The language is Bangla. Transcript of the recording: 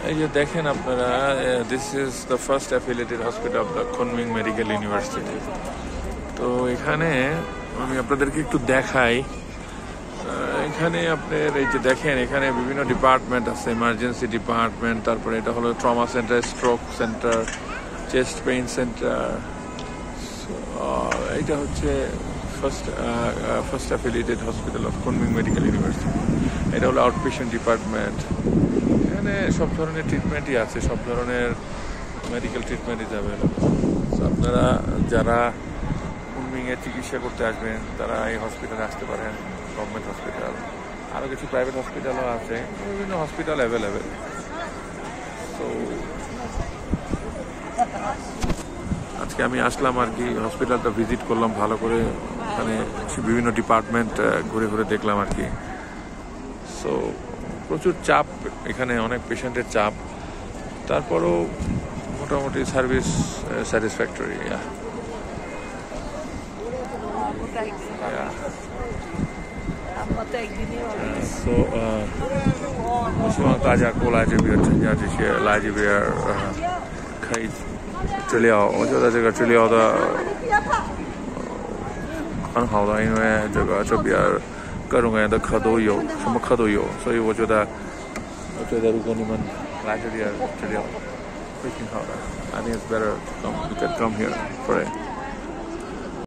এই যে দেখেন আপনারা, this is the first affiliated hospital of the Kunming medical university. তো এখানে আমি আপনাদেরকে একটু দেখাই। এখানে আপনার এই যে দেখেন, এখানে বিভিন্ন ডিপার্টমেন্ট আছে, এমার্জেন্সি ডিপার্টমেন্ট, তারপরে এটা হলো trauma centre, stroke centre, chest pain centre. এইটা হচ্ছে first affiliated hospital of Kunming medical university. এটা হলো আউটপেশেন্ট ডিপার্টমেন্ট। এখানে সব ধরনের ট্রিটমেন্টই আছে, সব ধরনের মেডিকেল ট্রিটমেন্ট ইজ অ্যাভেলেবল। আপনারা যারা কুনমিংয়ে চিকিৎসা করতে আসবেন তারা এই হসপিটালে আসতে পারেন। গভর্নমেন্ট হসপিটাল, আরও কিছু প্রাইভেট হসপিটালও আছে, বিভিন্ন হসপিটাল অ্যাভেলেবেল। তো আজকে আমি আসলাম আর কি, হসপিটালটা ভিজিট করলাম ভালো করে, ওখানে বিভিন্ন ডিপার্টমেন্ট ঘুরে ঘুরে দেখলাম আর কি। সো প্রচুর চাপ এখানে, অনেক পেশেন্টের চাপ, তারপরও মোটামুটি service satisfactory. So, 我希望大家过来这边参加这些，来这边可以治疗。我觉得这个治疗的很好的，因为这边各种各样的课都有，什么课都有，所以我觉得如果你们来这边治疗会挺好的。I think it's better to come. You can come here for it.